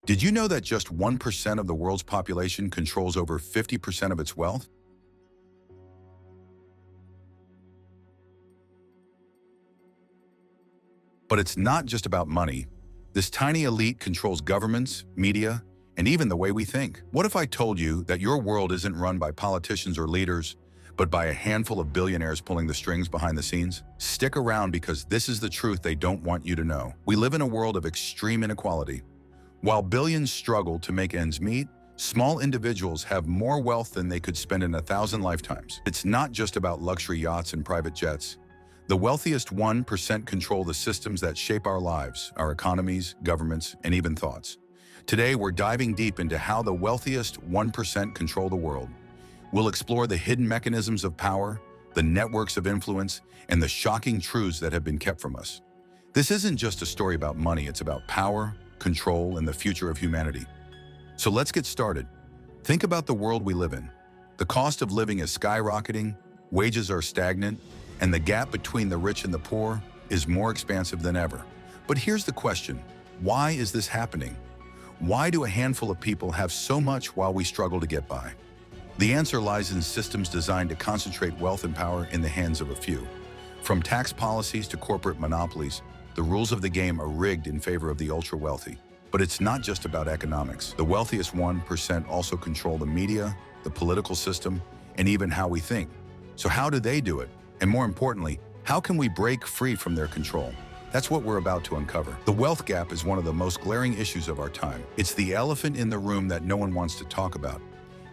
Did you know that just 1% of the world's population controls over 50% of its wealth? But it's not just about money. This tiny elite controls governments, media, and even the way we think. What if I told you that your world isn't run by politicians or leaders, but by a handful of billionaires pulling the strings behind the scenes? Stick around because this is the truth they don't want you to know. We live in a world of extreme inequality. While billions struggle to make ends meet, small individuals have more wealth than they could spend in 1,000 lifetimes. It's not just about luxury yachts and private jets. The wealthiest 1% control the systems that shape our lives, our economies, governments, and even thoughts. Today, we're diving deep into how the wealthiest 1% control the world. We'll explore the hidden mechanisms of power, the networks of influence, and the shocking truths that have been kept from us. This isn't just a story about money, it's about power, control, and the future of humanity. So let's get started. Think about the world we live in. The cost of living is skyrocketing, wages are stagnant, and the gap between the rich and the poor is more expansive than ever. But here's the question: why is this happening? Why do a handful of people have so much while we struggle to get by? The answer lies in systems designed to concentrate wealth and power in the hands of a few. From tax policies to corporate monopolies, the rules of the game are rigged in favor of the ultra-wealthy. But it's not just about economics. The wealthiest 1% also control the media, the political system, and even how we think. So how do they do it? And more importantly, how can we break free from their control? That's what we're about to uncover. The wealth gap is one of the most glaring issues of our time. It's the elephant in the room that no one wants to talk about.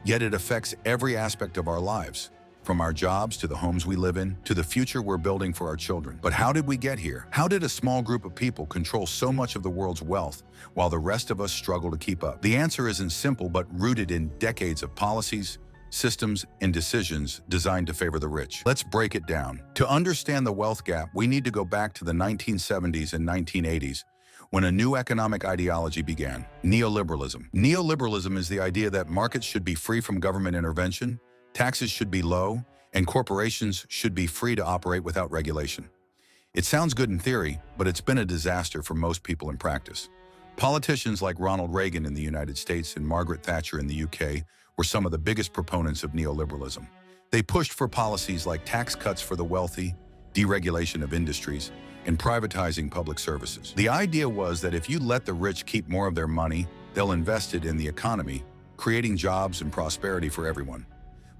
Yet it affects every aspect of our lives, from our jobs to the homes we live in, to the future we're building for our children. But how did we get here? How did a small group of people control so much of the world's wealth while the rest of us struggle to keep up? The answer isn't simple, but rooted in decades of policies, systems, and decisions designed to favor the rich. Let's break it down. To understand the wealth gap, we need to go back to the 1970s and 1980s, when a new economic ideology began: neoliberalism. Neoliberalism is the idea that markets should be free from government intervention, taxes should be low, and corporations should be free to operate without regulation. It sounds good in theory, but it's been a disaster for most people in practice. Politicians like Ronald Reagan in the United States and Margaret Thatcher in the UK were some of the biggest proponents of neoliberalism. They pushed for policies like tax cuts for the wealthy, deregulation of industries, and privatizing public services. The idea was that if you let the rich keep more of their money, they'll invest it in the economy, creating jobs and prosperity for everyone.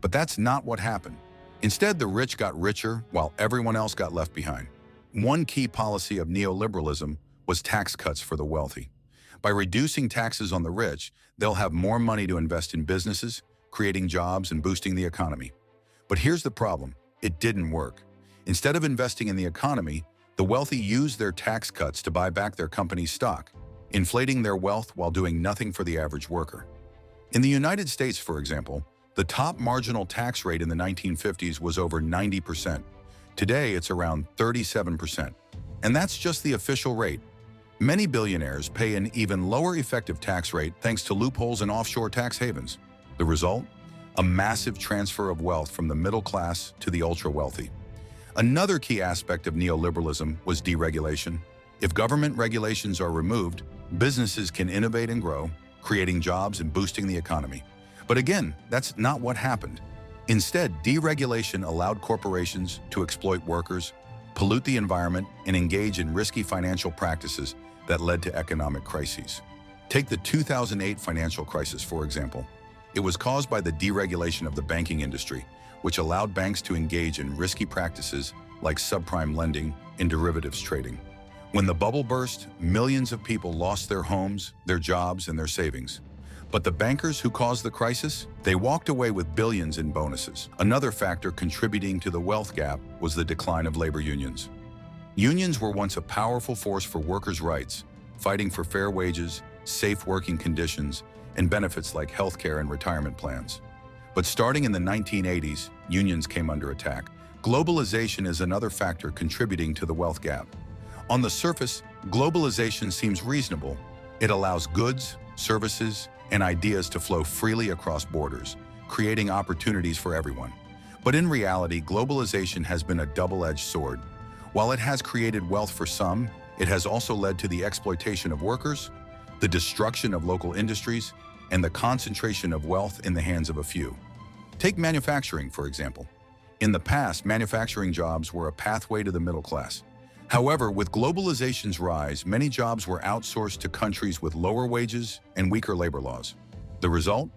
But that's not what happened. Instead, the rich got richer while everyone else got left behind. One key policy of neoliberalism was tax cuts for the wealthy. By reducing taxes on the rich, they'll have more money to invest in businesses, creating jobs and boosting the economy. But here's the problem: it didn't work. Instead of investing in the economy, the wealthy used their tax cuts to buy back their company's stock, inflating their wealth while doing nothing for the average worker. In the United States, for example, the top marginal tax rate in the 1950s was over 90%. Today, it's around 37%. And that's just the official rate. Many billionaires pay an even lower effective tax rate thanks to loopholes in offshore tax havens. The result? A massive transfer of wealth from the middle class to the ultra-wealthy. Another key aspect of neoliberalism was deregulation. If government regulations are removed, businesses can innovate and grow, creating jobs and boosting the economy. But again, that's not what happened. Instead, deregulation allowed corporations to exploit workers, pollute the environment, and engage in risky financial practices that led to economic crises. Take the 2008 financial crisis, for example. It was caused by the deregulation of the banking industry, which allowed banks to engage in risky practices like subprime lending and derivatives trading. When the bubble burst, millions of people lost their homes, their jobs, and their savings. But the bankers who caused the crisis, they walked away with billions in bonuses. Another factor contributing to the wealth gap was the decline of labor unions. Unions were once a powerful force for workers' rights, fighting for fair wages, safe working conditions, and benefits like healthcare and retirement plans. But starting in the 1980s, unions came under attack. Globalization is another factor contributing to the wealth gap. On the surface, globalization seems reasonable. It allows goods, services, and ideas to flow freely across borders, creating opportunities for everyone. But in reality, globalization has been a double-edged sword. While it has created wealth for some, it has also led to the exploitation of workers, the destruction of local industries, and the concentration of wealth in the hands of a few. Take manufacturing, for example. In the past, manufacturing jobs were a pathway to the middle class. However, with globalization's rise, many jobs were outsourced to countries with lower wages and weaker labor laws. The result?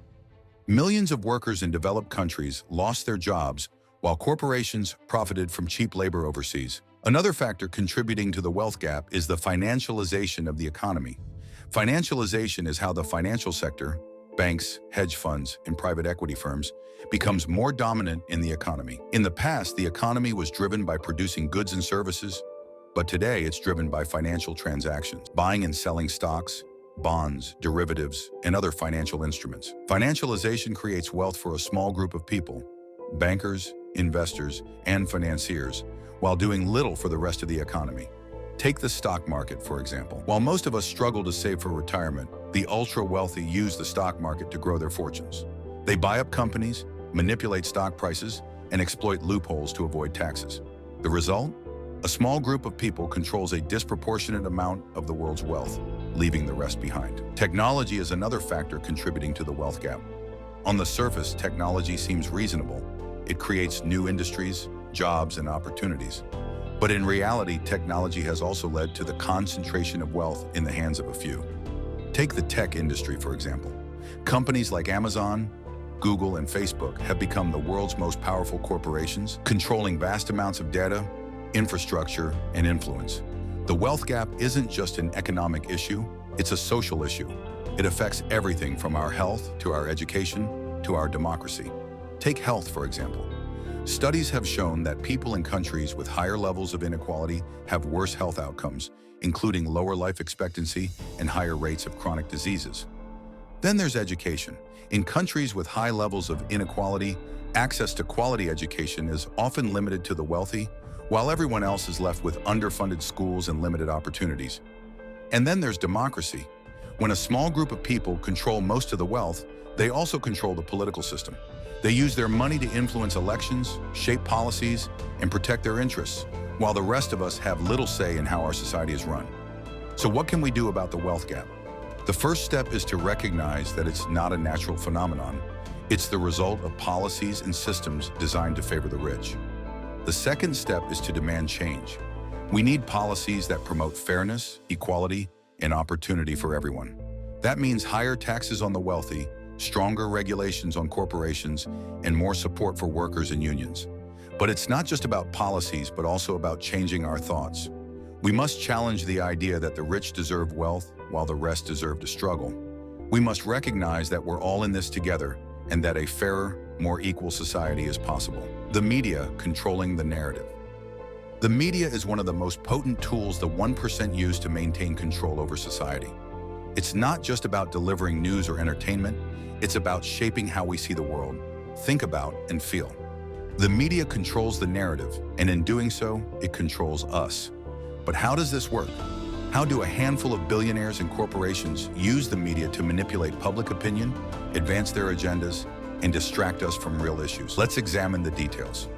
Millions of workers in developed countries lost their jobs while corporations profited from cheap labor overseas. Another factor contributing to the wealth gap is the financialization of the economy. Financialization is how the financial sector, banks, hedge funds, and private equity firms, becomes more dominant in the economy. In the past, the economy was driven by producing goods and services, but today it's driven by financial transactions, buying and selling stocks, bonds, derivatives, and other financial instruments. Financialization creates wealth for a small group of people, bankers, investors, and financiers, while doing little for the rest of the economy. Take the stock market, for example. While most of us struggle to save for retirement, the ultra-wealthy use the stock market to grow their fortunes. They buy up companies, manipulate stock prices, and exploit loopholes to avoid taxes. The result? A small group of people controls a disproportionate amount of the world's wealth, leaving the rest behind. Technology is another factor contributing to the wealth gap. On the surface, technology seems reasonable. It creates new industries, jobs, and opportunities. But in reality, technology has also led to the concentration of wealth in the hands of a few. Take the tech industry, for example. Companies like Amazon, Google, and Facebook have become the world's most powerful corporations, controlling vast amounts of data, infrastructure, and influence. The wealth gap isn't just an economic issue, it's a social issue. It affects everything from our health to our education to our democracy. Take health, for example. Studies have shown that people in countries with higher levels of inequality have worse health outcomes, including lower life expectancy and higher rates of chronic diseases. Then there's education. In countries with high levels of inequality, access to quality education is often limited to the wealthy, while everyone else is left with underfunded schools and limited opportunities. And then there's democracy. When a small group of people control most of the wealth, they also control the political system. They use their money to influence elections, shape policies, and protect their interests, while the rest of us have little say in how our society is run. So what can we do about the wealth gap? The first step is to recognize that it's not a natural phenomenon. It's the result of policies and systems designed to favor the rich. The second step is to demand change. We need policies that promote fairness, equality, and opportunity for everyone. That means higher taxes on the wealthy, stronger regulations on corporations, and more support for workers and unions. But it's not just about policies, but also about changing our thoughts. We must challenge the idea that the rich deserve wealth while the rest deserve to struggle. We must recognize that we're all in this together and that a fairer, more equal society is possible. The media controlling the narrative. The media is one of the most potent tools the 1% use to maintain control over society. It's not just about delivering news or entertainment, it's about shaping how we see the world, think about, and feel. The media controls the narrative, and in doing so, it controls us. But how does this work? How do a handful of billionaires and corporations use the media to manipulate public opinion, advance their agendas, and distract us from real issues? Let's examine the details.